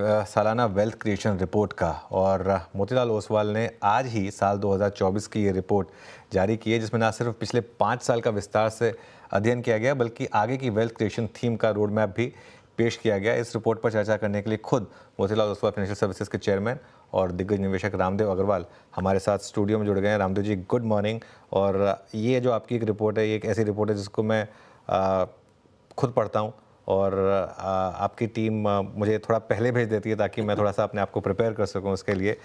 सालाना wealth creation report का और मोतीलाल ओसवाल ने आज ही साल 2024 की ये रिपोर्ट जारी की है, जिसमें ना सिर्फ पिछले 5 साल का विस्तार से अध्ययन किया गया बल्कि आगे की वेल्थ क्रिएशन थीम का रोड मैप भी पेश किया गया। इस रिपोर्ट पर चर्चा करने के लिए खुद मोतीलाल ओसवाल फाइनेंशियल सर्विसेज के चेयरमैन और दिग्गज निवेशक रामदेव अग्रवाल हमारे साथ स्टूडियो में जुड़ गए हैं। Ramdev ji, good morning. और ये जो आपकी एक रिपोर्ट है, ये एक ऐसी रिपोर्ट है जिसको मैं खुद पढ़ता हूँ और आपकी टीम मुझे थोड़ा पहले भेज देती है ताकि मैं थोड़ा सा अपने आप को प्रिपेयर कर सकूं उसके लिए।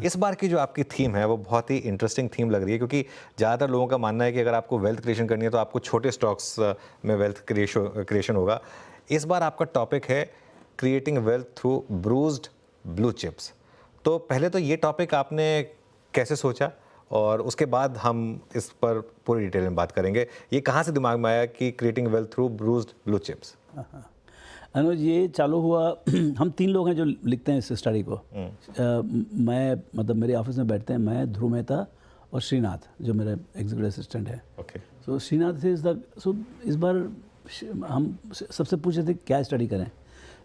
इस बार की जो आपकी थीम है वो बहुत ही इंटरेस्टिंग थीम लग रही है, क्योंकि ज़्यादातर लोगों का मानना है कि अगर आपको वेल्थ क्रिएशन करनी है तो आपको छोटे स्टॉक्स में वेल्थ क्रिएशन होगा। इस बार आपका टॉपिक है creating wealth through bruised blue chips. तो पहले तो ये टॉपिक आपने कैसे सोचा और उसके बाद हम इस पर पूरी डिटेल में बात करेंगे। ये कहाँ से दिमाग में आया कि creating wealth through bruised blue chips? Anuj, ये चालू हुआ हम 3 लोग हैं जो लिखते हैं इस स्टडी को। मैं मतलब मेरे ऑफिस में बैठते हैं, मैं, ध्रुव मेहता और श्रीनाथ जो मेरे एग्जीक्यूटिव असिस्टेंट है। ओके। सो श्रीनाथ से इस बार हम सबसे पूछे थे क्या स्टडी करें।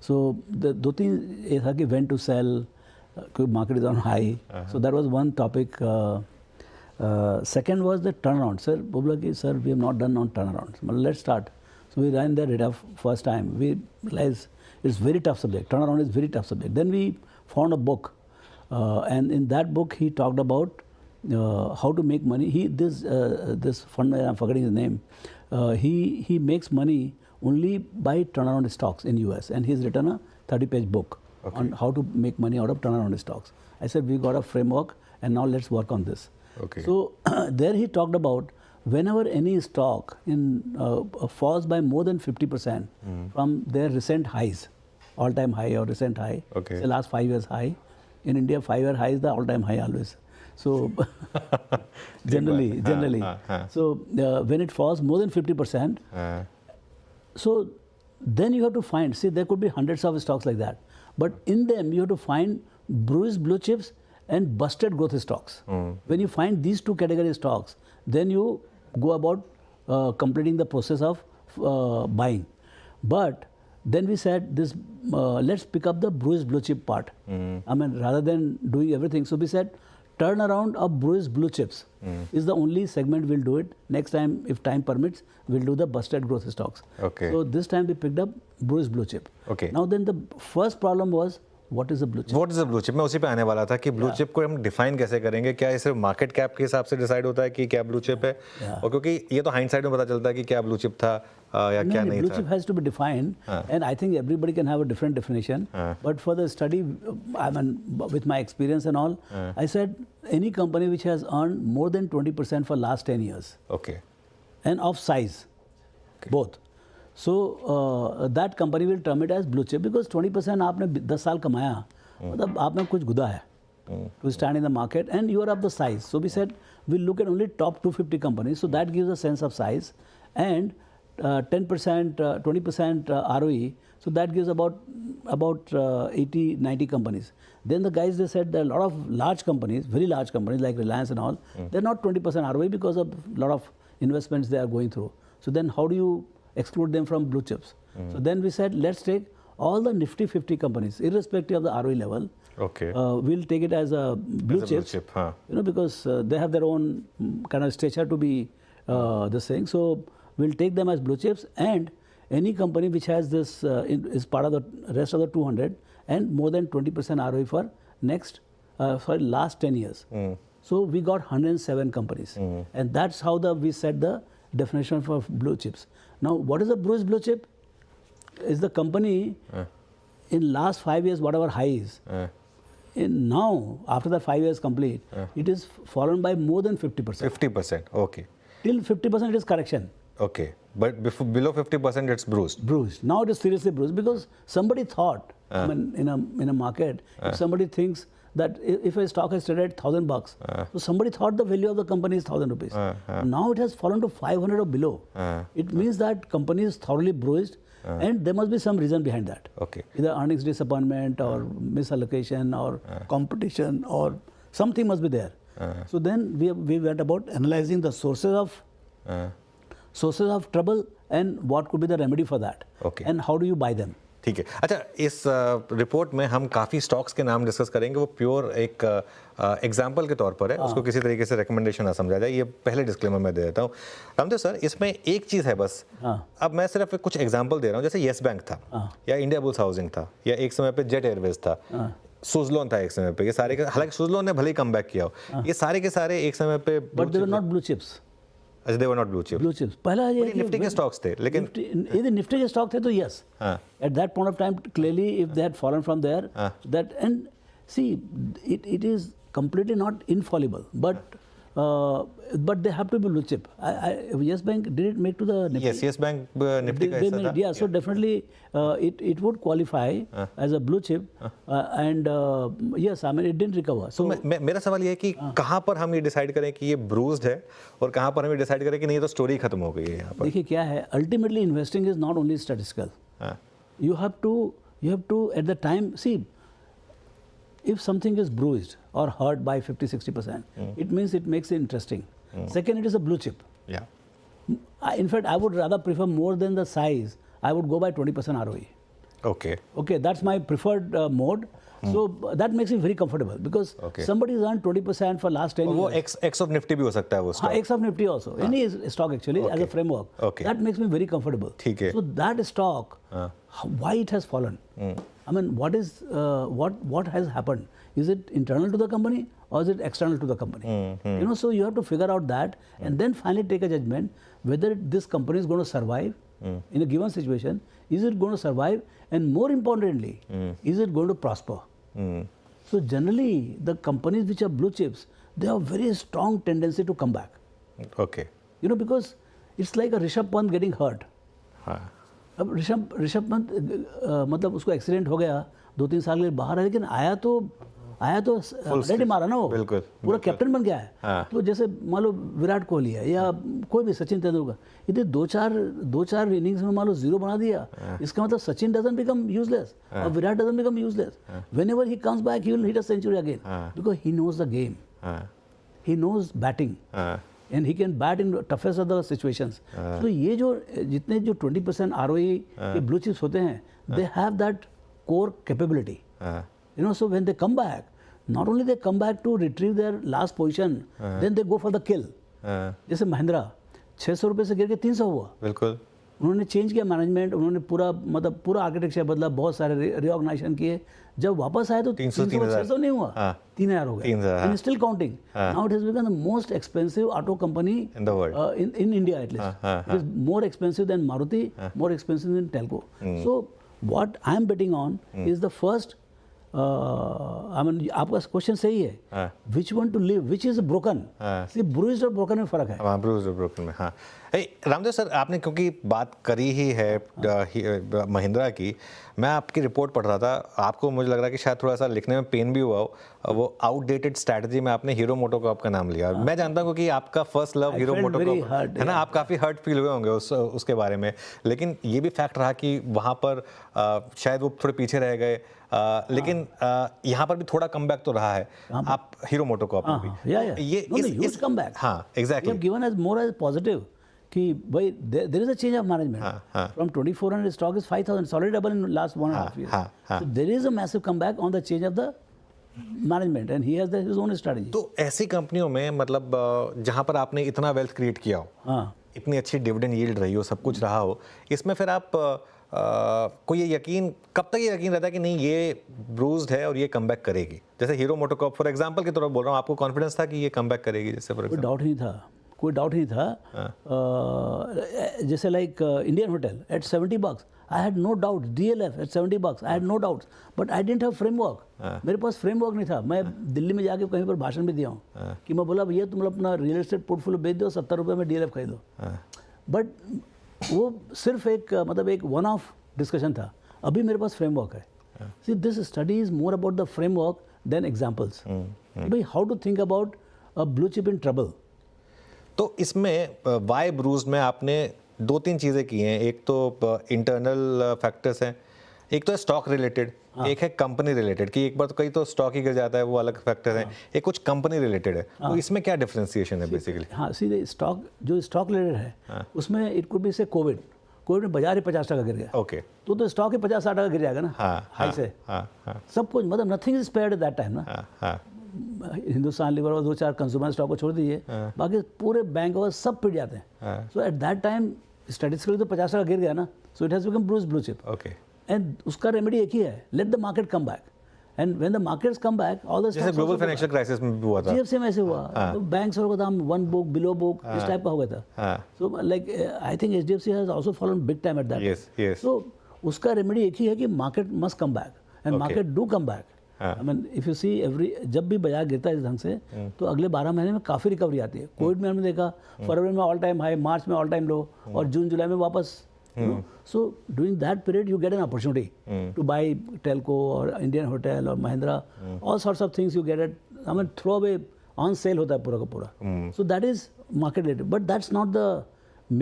सो 2-3 ये था कि व्हेन टू सेल, कोई market is on high, so that was one topic. Second was the turnaround. Sir बोला कि sir we have not done on turnaround, मतलब let's start. So we ran the radar first time. We realized it's very tough subject. Turnaround is very tough subject. Then we found a book, and in that book he talked about how to make money. This fund, I'm forgetting his name. He makes money only by turnaround stocks in US, and he's written a 30-page book on how to make money out of turnaround stocks. I said we got a framework, and now let's work on this. Okay. So there he talked about whenever any stock falls by more than 50% from their recent highs, all-time high or recent high, Okay. say last 5 years high. In India, 5-year high is the all-time high always. So generally. So when it falls more than 50%, so then you have to find. See, there could be hundreds of stocks like that, but in them you have to find bruised blue chips and busted growth stocks. When you find these 2 category stocks, then you go about completing the process of buying. But then we said this, let's pick up the bruised blue chip part. I mean, rather than doing everything, so we said turnaround of bruised blue chips is the only segment we'll do it. Next time, if time permits, we'll do the busted growth stocks. Okay. So this time we picked up bruised blue chip. Okay. Now then the first problem was, what is a blue chip? What is a blue chip? मैं उसी पे आने वाला था कि blue chip को हम define कैसे करेंगे। क्या ये सिर्फ मार्केट कैप के हिसाब से डिसाइड होता है कि क्या ब्लू चिप है? और क्योंकि ये तो हाइंडसाइड में पता चलता है कि क्या ब्लू चिप था या क्या नहीं था। Blue chip has to be defined, and I think everybody can have a different definition. But for the study, I mean, with my experience and all, I said any company which has earned more than 20% for last 10 years. Okay. And of size, both. So that company will term it as blue chip because 20% आपने 10 साल कमाया, मतलब आपने कुछ गुदा है to stand in the market, and you are of the size. So we said we'll look at only top 250 companies. So that gives a sense of size, and 10%, 20% ROE. So that gives about 80, 90 companies. Then the guys, they said there are a lot of large companies, very large companies like Reliance and all. They're not 20% ROE because of a lot of investments they are going through. So then how do you exclude them from blue chips? So then we said let's take all the Nifty 50 companies, irrespective of the ROE level. Okay. We'll take it as a blue chip, you know, because they have their own kind of stature to be this thing. So we'll take them as blue chips, and any company which has this is part of the rest of the 200 and more than 20% ROE for last 10 years. So we got 107 companies, and that's how we set the definition for blue chips. Now, what is a bruised blue chip? Is the company in last 5 years whatever high is. In now, after the 5 years complete, it is fallen by more than 50%. 50%. Okay. Till 50% it is correction. Okay. But below 50% it's bruised. Bruised. Now it is seriously bruised because somebody thought, I mean, in a market, if somebody thinks that if a stock is traded at $1,000, so somebody thought the value of the company is 1,000 rupees. Now it has fallen to 500 or below. It means that company is thoroughly bruised, and there must be some reason behind that. Okay. Either earnings disappointment or misallocation or competition or something must be there. So then we went about analyzing the sources of trouble and what could be the remedy for that. Okay. And how do you buy them. ठीक है। अच्छा, इस report में हम काफ़ी stocks के नाम discuss करेंगे, वो प्योर एक एग्जाम्पल के तौर पर है, उसको किसी तरीके से रिकमेंडेशन ना समझा जाए, ये पहले डिस्क्लेमर मैं दे देता हूँ। रामदेव सर, इसमें एक चीज़ है बस, अब मैं सिर्फ कुछ एग्जाम्पल दे रहा हूँ, जैसे येस बैंक था, या इंडिया बुल्स हाउसिंग था, या एक समय पे जेट एयरवेज था, सुजलोन था एक समय पे, ये सारे हालांकि सुजलोन ने भले ही कम बैक किया हो, ये सारे के सारे एक समय पे but they were not blue chips. अच्छा, they were not blue chip. Blue chips पहला ये निफ्टी के स्टॉक्स थे, लेकिन यदि निफ्टी के स्टॉक थे तो yes, at that point of time clearly if they had fallen from there, that and see it is completely not infallible, but they have to be blue chip. Yes Bank did it make to the Nifty? Yes Bank Nifty का हिस्सा था। Yeah, so definitely it would qualify as a blue chip, and yes, I mean it didn't recover. So मेरा सवाल ये है कि कहाँ पर हम ये डिसाइड करें कि ये ब्रूज्ड है, और कहाँ पर हम ये डिसाइड करें कि नहीं ये तो स्टोरी खत्म हो गई है यहाँ पर। देखिए क्या है, ultimately investing is not only statistical. You have to at the time see. If something is bruised or hurt by 50-60%, it means it makes it interesting. Second, it is a blue chip. Yeah. In fact, I would rather prefer more than the size. I would go by 20% ROE. Okay. Okay, that's my preferred mode. So that makes me very comfortable because somebody has earned 20% for last 10 years. वो X of Nifty भी हो सकता है वो stock. X of Nifty also. Any stock actually as a framework. Okay. That makes me very comfortable. ठीक है. So that stock, why it has fallen? I mean, what has happened? Is it internal to the company or is it external to the company? You know, so you have to figure out that and then finally take a judgment whether this company is going to survive in a given situation. Is it going to survive? And more importantly, is it going to prosper? So generally, the companies which are blue chips, they have very strong tendency to come back. Okay. You know, because it's like a Rishabh Pant getting hurt. अब ऋषभ पंत मतलब उसको accident हो गया, 2-3 साल के लिए बाहर है, लेकिन आया तो रेडी मारा ना वो, बिल्कुल, पूरा कैप्टन बन गया है। तो जैसे मान लो विराट कोहली है या कोई भी सचिन तेंदुलकर, यदि दो चार इनिंग्स में मान लो 0 बना दिया, इसका मतलब सचिन डजंट बिकम यूजलेस और Virat doesn't become useless. Whenever he comes back he will hit a century again because he knows the game, he knows batting and he can bat in toughest of the situations. So ये जो जितने जो 20% ROE के blue chips होते हैं, they have that core capability. You know, so when they come back, not only they come back to retrieve their last position, then they go for the kill. जैसे महिंद्रा 600 रुपये से गिर के 300 हुआ। बिल्कुल। उन्होंने चेंज किया मैनेजमेंट, उन्होंने पूरा आर्किटेक्चर बदला, बहुत सारे रिऑर्गेनाइजेशन किए, जब वापस आए तो 300-600 नहीं हुआ, 3000 हो गए, and still counting. Now it has become the most expensive auto company in the world, in India at least. It is more expensive than Maruti, more expensive than Telco. So what I am betting on is the first, I mean आपका question सही है, which one to leave, which is broken. Bruised और broken में फर्क है। Bruised और broken में, हाँ। रामदेव सर, आपने क्योंकि बात करी ही है महिंद्रा की, मैं आपकी रिपोर्ट पढ़ रहा था, आपको मुझे लग रहा है कि शायद थोड़ा सा लिखने में पेन भी हुआ हो, वो आउटडेटेड स्ट्रैटेजी में आपने हीरो मोटोकॉर्प का नाम लिया। मैं जानता हूँ कि आपका फर्स्ट लव हीरो मोटोकॉर्प है ना, आप काफ़ी हर्ट फील हुए होंगे उसके बारे में, लेकिन ये भी फैक्ट रहा कि वहाँ पर शायद वो थोड़े पीछे रह गए, लेकिन यहाँ पर भी थोड़ा कमबैक तो रहा है आप हीरो मोटोकॉर्प में भी। ये कमबैक, हाँ exactly, given as more as positive कि भाई there is a change of management from 2400 stock is 5000, solid double in last 1.5 years. So there is a massive comeback on the change of the management and he has his own strategy. तो ऐसी कंपनियों में मतलब जहाँ पर आपने इतना wealth create किया हो, इतनी अच्छी डिविडेंड यील्ड रही हो, सब कुछ रहा हो, इसमें फिर आप कोई ये यकीन, कब तक ये यकीन रहता है कि नहीं ये ब्रूज्ड है और ये कमबैक करेगी? जैसे हीरो मोटोकॉर्प फॉर एग्जांपल के तौर पर बोल रहा हूँ, आपको कॉन्फिडेंस था कि ये कमबैक करेगी? जैसे फॉर कोई डाउट नहीं था, जैसे like Indian hotel at $70, I had no doubt, DLF at $70, I had no doubts, but I didn't have framework. मेरे पास फ्रेमवर्क नहीं था। मैं दिल्ली में जाके कहीं पर भाषण भी दिया हूँ कि मैं बोला भैया तुम लोग अपना रियल एस्टेट पोर्टफोलियो बेच दो, 70 रुपये में DLF खरीदो, बट वो सिर्फ एक मतलब एक वन ऑफ डिस्कशन था। अभी मेरे पास फ्रेमवर्क है। See this study is more about the framework than examples. भाई how to think about a blue chip in trouble. तो इसमें वाई ब्रूज्ड में आपने 2-3 चीज़ें की हैं, एक तो इंटरनल फैक्टर्स हैं, एक तो है स्टॉक रिलेटेड, एक है कंपनी रिलेटेड कि एक बार तो कई तो स्टॉक ही गिर जाता है, वो अलग फैक्टर हैं, एक कुछ कंपनी रिलेटेड है। तो इसमें क्या डिफरेंशिएशन है बेसिकली? हाँ, सीधे स्टॉक जो स्टॉक रिलेटेड है उसमें इट कुड बी से कोविड कोविड में बाजार ही 50% गिर गया, ओके, तो स्टॉक ही 50-60% गिर जाएगा ना, हाँ, हाई से। हाँ, सब कुछ मतलब nothing is spared at that time ना। हाँ, हिंदुस्तान लीवर और 2-4 कंज्यूमर स्टॉक को छोड़ दीजिए, बाकी पूरे बैंक और सब पिट जाते हैं। सो एट दैट टाइम स्टैटिस्टिकली तो 50% गिर गया ना, so it has become blue chip. Okay. And उसका रेमेडी एक ही है, let the market come back, and when the markets come back all the जैसे ग्लोबल फाइनेंशियल क्राइसिस में भी हुआ था, जीएफसी में ऐसे हुआ, तो बैंक्स और दाम वन बुक बिलो बुक इस टाइप का हो गया था। So like I think HDFC has also fallen big time at that. Yes, yes, so उसका रेमेडी एक ही है कि market must come back, and market do come back. I mean if you see every, जब भी बाजार गिरता है इस ढंग से, तो अगले 12 महीने में काफ़ी रिकवरी आती है। कोविड में हमने देखा, फरवरी में ऑल टाइम हाई, मार्च में ऑल टाइम लो, और जून जुलाई में वापस। So during that period you get an opportunity to buy Telco or Indian Hotel or Mahindra, all sorts of things you get at, I mean throw away on sale होता है पूरा का पूरा। So that is market related, but that's not the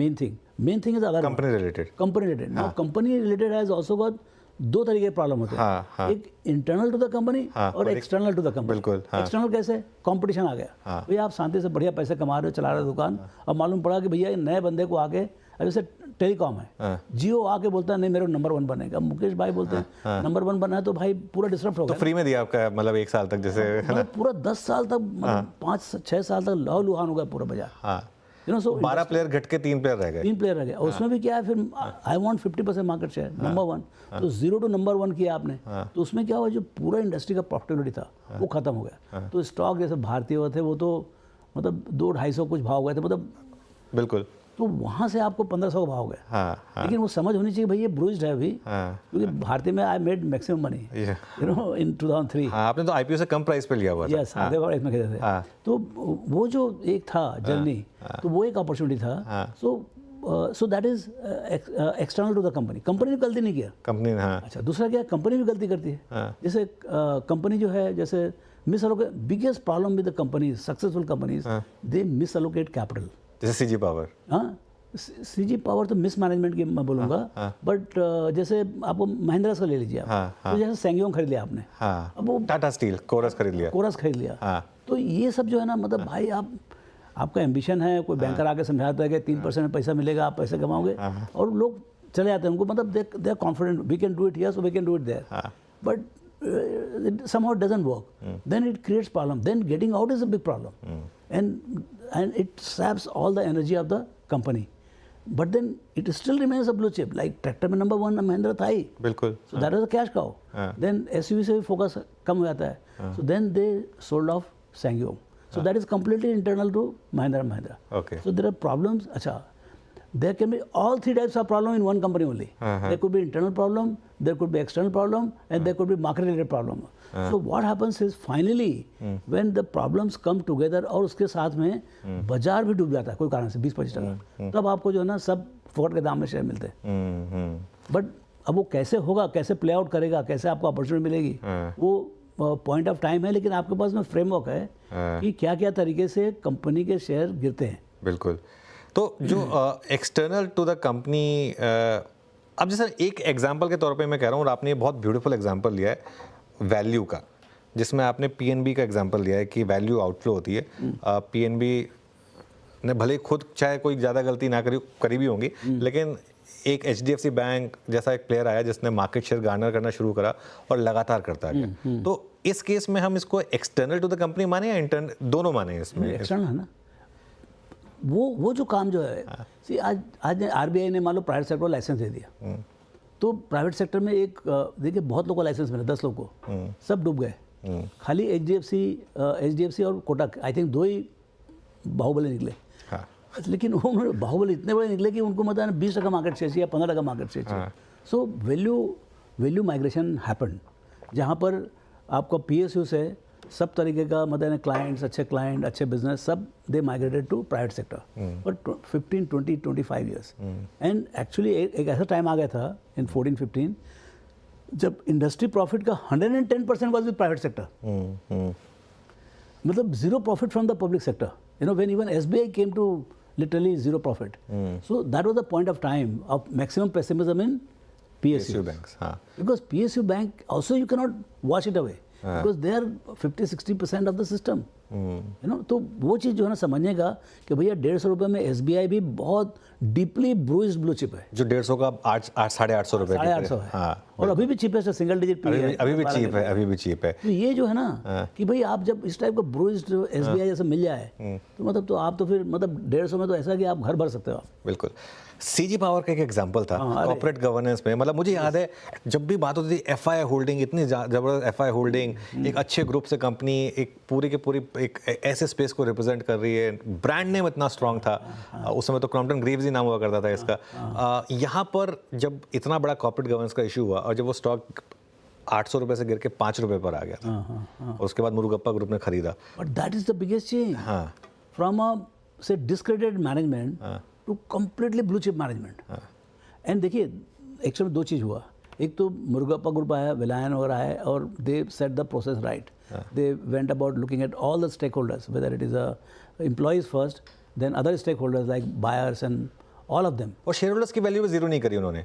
main thing. Main thing is other company related. company related. Now company related has also got दो तरीके के problem होते हैं, एक इंटरनल टू द कंपनी और एक्सटर्नल टू द कंपनी। बिल्कुल, external कैसे, competition आ गया, भैया आप शांति से बढ़िया पैसे कमा रहे हो, चला रहे हो दुकान, अब मालूम पड़ा कि भैया नए बंदे को आके, जैसे टेलीकॉम है, जियो आके बोलता है नहीं मेरे नंबर 1 बनेगा, मुकेश भाई बोलते हैं नंबर 1 बना है, तो भाई पूरा डिस्टर्ब हो तो गया। फ्री में दिया आपका, मतलब 1 साल तक जैसे, मतलब पूरा 10 साल तक, 5-6 साल तक लहू लुहान हो गया पूरा बाजार। यू नो, सो 12 प्लेयर घट के 3 प्लेयर रह गए। 3 प्लेयर रह गए, और उसमें भी क्या है, फिर I want 50% market share, number 1, तो 0 टू नंबर 1 किया आपने, तो उसमें क्या हुआ, जो पूरा इंडस्ट्री का प्रॉफिटेबिलिटी था वो खत्म हो गया। तो स्टॉक जैसे भारतीय हुए थे वो तो मतलब 200-250 कुछ भाव गए थे, मतलब बिल्कुल। तो वहाँ से आपको 1500 का भाव गया। लेकिन वो समझ होनी चाहिए भाई ये ब्रूज्ड है अभी, क्योंकि भारतीय में I made maximum money you know इन 2003। आपने तो आईपीओ से कम प्राइस पे लिया हुआ था। यस, आधे प्राइस में खरीदे थे। तो वो जो एक था जर्नी, तो वो एक अपॉर्चुनिटी था। So that is external to the company. Company ने गलती नहीं किया, कंपनी ने। अच्छा, दूसरा क्या, कंपनी भी गलती करती है। जैसे कंपनी जो है, जैसे miss allocate, biggest problem with the company, successful companies, they miss allocate capital. जैसे सीजी पावर। हाँ, सीजी पावर तो मिस मैनेजमेंट की मैं बोलूँगा, बट जैसे आपको महिंद्रा का ले लीजिए आप, तो जैसे सैंगयोंग खरीद लिया आपने, अब वो टाटा स्टील कोरस खरीद लिया, कोरस खरीद लिया, तो ये सब जो है ना, मतलब भाई आपका एम्बिशन है, कोई बैंकर आके समझाता है कि 3% में पैसा मिलेगा, आप पैसे कमाओगे, और लोग चले जाते हैं, उनको मतलब they are confident, we can do it here, so we can do it there, but somehow it doesn't work. Then it creates problem. Then getting out is a big problem, and it saps all the energy of the company. But then it still remains a blue chip. Like tractor में number 1 Mahindra था ही, बिल्कुल। So that was a cash cow. Then SUV से भी focus कम हो जाता है. So then they sold off Sangyong. So that is completely internal to Mahindra. Okay. So there are problems. अच्छा, there can be all 3 types of problem in one company only. There could be internal problem, there could be external problem, and there could be market related problem. So what happens is finally when the problems come together, और उसके साथ में बाजार भी डूब जाता है कोई कारण से 20-25%, तब आपको जो है ना सब फोकट के दाम में शेयर मिलते हैं। बट अब वो कैसे होगा, कैसे प्ले आउट करेगा, कैसे आपको अपॉर्चुनिटी मिलेगी, वो पॉइंट ऑफ टाइम है, लेकिन आपके पास में फ्रेमवर्क है कि क्या क्या तरीके से कंपनी के शेयर गिरते हैं। बिल्कुल। तो जो एक्सटर्नल टू द कंपनी, अब जैसे एक एग्जांपल के तौर पे मैं कह रहा हूँ, और आपने ये बहुत ब्यूटीफुल एग्जांपल लिया है वैल्यू का, जिसमें आपने पीएनबी का एग्जांपल लिया है कि वैल्यू आउटफ्लो होती है। पीएनबी ने भले खुद चाहे कोई ज़्यादा गलती ना करी भी होंगी, लेकिन एक एचडीएफसी बैंक जैसा एक प्लेयर आया जिसने मार्केट शेयर गार्नर करना शुरू करा और लगातार करता गया। तो इस केस में हम इसको एक्सटर्नल टू द कंपनी माने या इंटरनल, दोनों माने इसमें? एक्सटर्नल है ना, वो जो काम जो है, सी आज आरबीआई ने मान लो प्राइवेट सेक्टर को लाइसेंस दे दिया, तो प्राइवेट सेक्टर में एक देखिए बहुत लोगों को लाइसेंस मिला, 10 लोग को, सब डूब गए। खाली एचडीएफसी और कोटक, आई थिंक 2 ही बाहुबली निकले। लेकिन उन्होंने बाहुबली इतने बड़े निकले कि उनको मतलब 20% मार्केट शेयर चाहिए या 15% मार्केट शेयर चाहिए। सो वैल्यू माइग्रेशन हैपन, जहाँ पर आपको पीएसयू से सब तरीके का मतलब क्लाइंट्स, अच्छे बिजनेस, सब they migrated to private sector for 15, 20, 25 years. And actually एक ऐसा टाइम आ गया था इन 14-15 जब इंडस्ट्री प्रॉफिट का 110% वाज विद प्राइवेट सेक्टर, मतलब 0 profit from the public sector, you know, when even SBI came to literally 0 profit. So that was the point of time of maximum pessimism in PSU banks. Because PSU bank also you cannot wash it away. Because they are 50-60% of the system, you know. तो वो चीज़ जो है ना समझने का कि भैया 150 रुपये में SBI भी बहुत डीपली ब्रूइज्ड ब्लू चिप है, जो 150 का 800-850 रुपये 850 है। हाँ, और अभी भी चीपेस्ट है, सिंगल डिजिट पी है, अभी भी चीप है, अभी भी चीप है। तो ये जो है ना कि भाई आप जब इस टाइप का ब्रूइज्ड SBI जैसे मिल जाए तो मतलब तो आप तो फिर मतलब 150 में तो ऐसा कि आप घर भर सकते हो आप। बिल्कुल। CG पावर का एक एग्जांपल था कॉर्पोरेट गवर्नेंस में, मतलब मुझे याद है जब भी बात होती थी FI होल्डिंग, इतनी जबरदस्त FI होल्डिंग, एक अच्छे ग्रुप से कंपनी, एक पूरी के पूरी एक ऐसे स्पेस को रिप्रेजेंट कर रही है, ब्रांड नेम इतना स्ट्रांग था, उस समय तो क्रॉम्पटन ग्रीव्स ही नाम हुआ करता था इसका। यहाँ पर जब इतना बड़ा कॉर्पोरेट गवर्नेंस का इशू हुआ और जब वो स्टॉक 800 रुपये से गिर के 5 रुपये पर आ गया था, और उसके बाद मुरुगप्पा ग्रुप ने खरीदा। But that is the biggest change from a say discredited management to completely blue chip management. And देखिए एक्चुअली में दो चीज़ हुआ, एक तो मुरुगप्पा ग्रुप आया, विलायन वगैरह आए, और they set the process right, they went about looking at all the stakeholders, whether it is employees first, then other stakeholders like buyers and all of them. और शेयर होल्डर्स की value भी zero नहीं करी उन्होंने।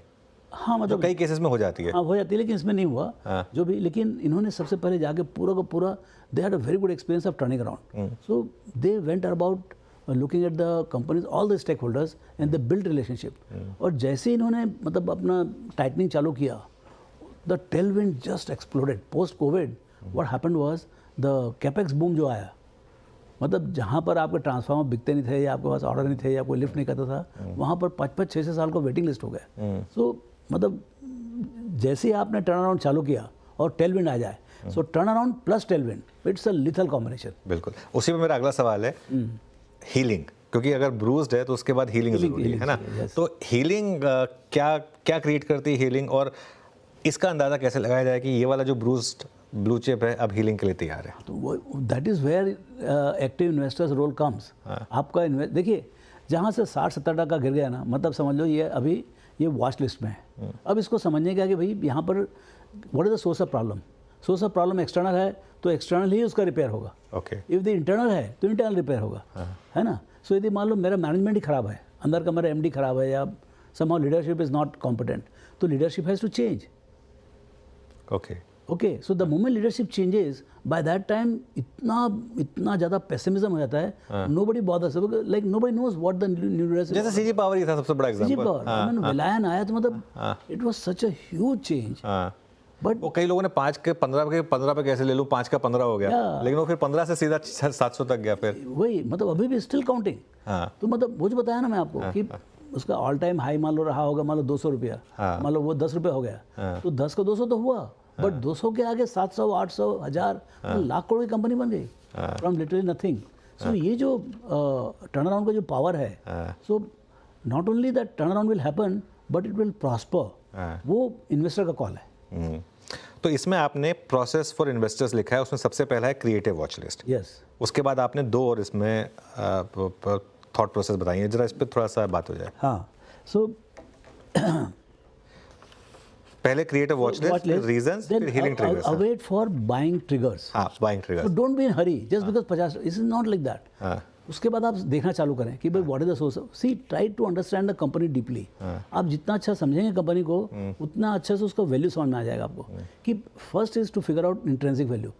हाँ मतलब कई cases में हो जाती है। हाँ हो जाती है, लेकिन इसमें नहीं हुआ जो भी। लेकिन इन्होंने सबसे पहले जाके पूरा का पूरा they had a very good experience of turning around, so they went about looking at the companies all the stakeholders and they build relationship. और जैसे इन्होंने मतलब अपना टाइटनिंग चालू किया, the tailwind just exploded post covid. What happened was the capex boom जो आया, मतलब जहाँ पर आपके ट्रांसफार्मर बिकते नहीं थे या आपके पास ऑर्डर नहीं थे या कोई लिफ्ट नहीं करता था, वहाँ पर 5-6 साल का वेटिंग लिस्ट हो गया। सो मतलब जैसे ही आपने टर्न अराउंड चालू किया और टेलविंड आ जाए, सो turn around plus Tailwind, it's a lethal combination. बिल्कुल। उसी में मेरा अगला सवाल है हीलिंग, क्योंकि अगर ब्रूस्ड है तो उसके बाद हीलिंग जरूरी है ना। तो हीलिंग क्या क्या क्रिएट करती है हीलिंग, और इसका अंदाजा कैसे लगाया जाए कि ये वाला जो ब्रूस्ड ब्लू चिप है अब हीलिंग के लिए तैयार है? तो वो that is where active investors role comes. आपका देखिए जहाँ से 60-70% गिर गया ना, मतलब समझ लो ये अभी ये वॉच लिस्ट में है। अब इसको समझने का कि भाई यहाँ पर what is the source of problem. Source of problem external है तो एक्सटर्नल ही उसका रिपेयर होगा। ओके। इफ द इंटरनल है तो इंटरनल रिपेयर होगा, है ना। सो यदि मान लो मेरा मैनेजमेंट ही खराब है, अंदर का मेरा MD खराब है, या somehow leadership is not competent, तो leadership has to change. Okay, so the moment leadership changes, by that time इतना ज़्यादा पेसिमिज्म हो जाता है, nobody bothers, like nobody knows what the new leadership. जैसे CG पावर ही था सबसे बड़ा एग्जांपल। CG पावर विलायन आया तो मतलब it was such a huge change. But वो कई लोगों ने 5 के 15 पे कैसे ले लूँ, 5 का 15 हो गया, लेकिन वो फिर 15 से सीधा 700 तक गया फिर। वही मतलब अभी भी स्टिल काउंटिंग। तो मतलब वो जो बताया ना मैं आपको कि उसका ऑल टाइम हाई मान लो रहा होगा, मान लो 200 रुपया, मान लो वो 10 रुपये हो गया, तो 10 को 200 तो हुआ, बट 200 के आगे 700, 800, 1000, लाख करोड़ की कंपनी बन गई फ्रॉम लिटरली नथिंग। सो ये जो टर्न अराउंड का जो पावर है, so not only that turn around will happen but it will prosper, वो इन्वेस्टर का कॉल है। तो इसमें आपने प्रोसेस फॉर इन्वेस्टर्स लिखा है, उसमें सबसे पहला है क्रिएटिव वॉच लिस्ट। यस। उसके बाद आपने 2 और इसमें थॉट प्रोसेस बताई है, जरा इस पर थोड़ा सा बात हो जाए। हाँ, सो पहले क्रिएटिव वॉच लिस्ट, रीजंस, फिर healing triggers. Await for buying triggers. हाँ, buying triggers. So don't be in hurry just because 50, it is not like that. उसके बाद आप देखना चालू करें कि भाई what is the source. See try to understand the company deeply. आप जितना अच्छा समझेंगे कंपनी को, उतना अच्छा से उसका वैल्यू समझ में आ जाएगा आपको। कि first is to figure out intrinsic value.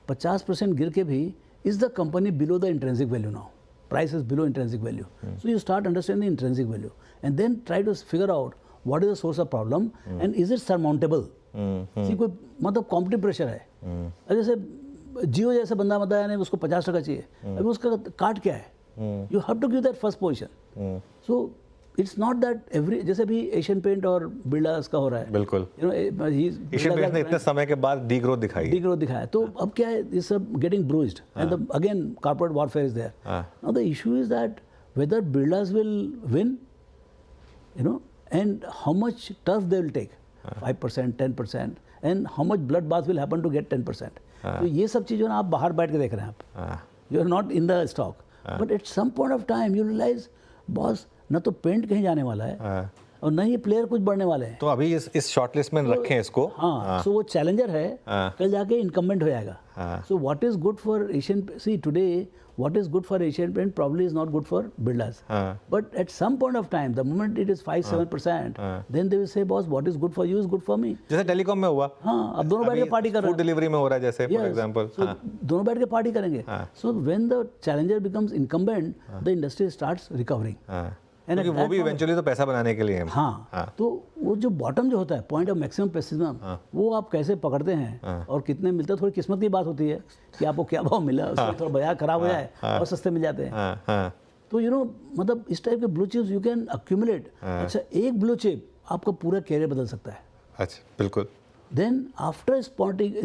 50% गिर के भी is the company below the intrinsic value now, price is below intrinsic value, so you start understanding intrinsic value and then try to figure out what is the source of problem and is it surmountable. See कोई मतलब competitive pressure है, जैसे जियो जैसे बंदा बताया नहीं उसको 50% चाहिए, अभी उसका काट क्या है, you have to give that first position. So it's not that every, जैसे भी एशियन पेंट और बिल्डर्स का हो रहा है, बिल्कुल, एशियन पेंट ने इतने समय के बाद डीग्रोथ दिखाया, तो अब क्या है, this getting bruised and again corporate warfare is there. Now the issue is that whether builders will win, and how much turf they will take, 5%, 10%, and how much blood bath will happen to get 10%. तो ये सब चीज़ों ना आप बाहर बैठ के देख रहे हैं आप, you are not in the stock, but at some point of time you realise boss ना तो पेंट कहीं जाने वाला है, और न ही प्लेयर कुछ बढ़ने वाले हैं। तो अभी इस शॉर्ट लिस्ट में रखें इसको। हाँ, सो वो चैलेंजर है, कल जाके इनकम्बेंट हो जाएगा। So what is good for Asian, see today what is good for Asian Paint probably is not good for builders. But at some point of time, the moment it is 5-7%, then they will say, boss, what is good for you is good for me. जैसे telecom में हुआ। हाँ, अब दोनों बैठ के party कर रहे हैं। फूड डिलीवरी में हो रहा है जैसे, फॉर एग्जांपल। So दोनों बैठ के पार्टी करेंगे। So when the challenger becomes incumbent, the industry starts recovering. क्योंकि वो भी इवेंचुअली तो पैसा बनाने के लिए है। हाँ, तो वो जो बॉटम जो होता है, पॉइंट ऑफ मैक्सिमम पेसिज्म, वो आप कैसे पकड़ते हैं और कितने मिलते हैं, थोड़ी किस्मत की बात होती है कि आपको क्या भाव मिला, उसमें थोड़ा बाजार खराब हो जाए और सस्ते मिल जाते हैं। तो यू नो, मतलब इस टाइप के blue chips you can accumulate. अच्छा, एक ब्लू चिप आपका पूरा कैरियर बदल सकता है। अच्छा, बिल्कुल। Then after spotting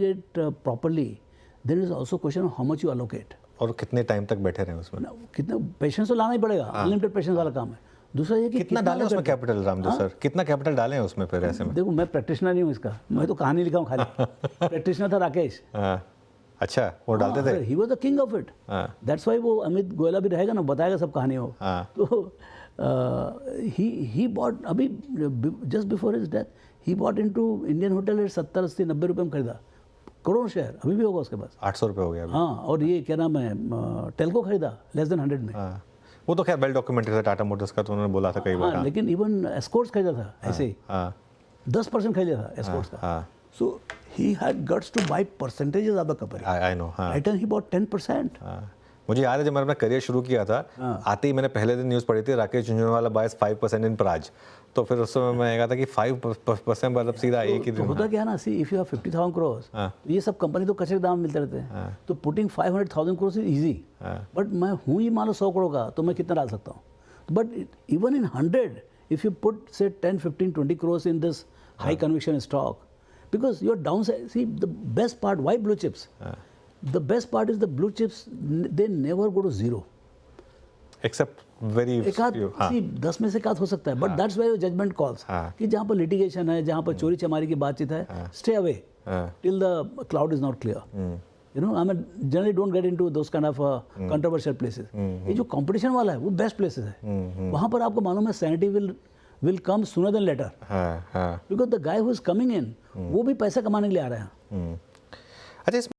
it properly, then is also question how much you allocate, और कितने टाइम तक बैठे रहे उसमें। कितना पेशेंस तो लाना ही पड़ेगा, अनलिमिटेड पेशेंस वाला काम है। दूसरा ये कि कितना डालें उसमें कैपिटल, रामदेव सर, कितना कैपिटल डालें उसमें फिर ऐसे में? देखो, मैं प्रैक्टिशनर नहीं हूँ इसका, मैं तो कहानी लिखा हूँ खाली। प्रैक्टिशनर था राकेश। अच्छा, वो डालते थे। He was the king of it. That's why वो अमित गोयला भी रहेगा ना, बताएगा सब कहानी हो। तो ही बॉट, अभी just before his death he bought into Indian hotel eight 70-80-90 रुपये में खरीदा, करोड़ शेयर अभी भी होगा उसके पास। 800 रुपये हो गया अभी। हाँ, और ये क्या नाम है, टेल्को खरीदा लेस देन 100 में। वो तो खैर वेल डॉक्यूमेंटेड था टाटा मोटर्स का, तो उन्होंने बोला था कई बार। लेकिन इवन एस्कॉर्ट्स खरीदा था ऐसे ही, 10% खरीदा था एस्कॉर्ट्स का। So he had guts to buy percentages of the company. I know. Return he bought 10%। मुझे याद है जब मैंने अपना करियर शुरू किया था, आते ही मैंने पहले दिन न्यूज़ पढ़ी थी, राकेश झुंझुनवाला बायस 5% इन प्राज। तो फिर उस समय मैं कहा था कि 5% मतलब सीधा एक ही दिन। होता क्या ना, see if you have 50,000 crore, ये सब कंपनी तो कचरे दाम मिलते रहते हैं, तो putting 500,000 crore is easy. But मैं हूँ ही मान लो 100 करोड़ का, तो मैं कितना डाल सकता हूँ? But even in 100, if you put say 10, 15, 20 crore in this high conviction stock, because your downside, see the best part, why blue chips, the best part is the blue chips, they never go to zero, except very few। See 10 में से एक आध हो सकता है, but that's why judgement calls कि जहाँ पर लिटिगेशन है, जहाँ पर चोरी चमारी की बातचीत है, stay away till the cloud is not clear. You know, I mean generally don't get into those kind of controversial places. ये जो कंपटीशन वाला है वो बेस्ट प्लेसेस है, वहाँ पर आपको मालूम है sanity will come sooner than later, because the guy who is coming in वो भी पैसा कमाने के लिए आ रहे हैं। अच्छा,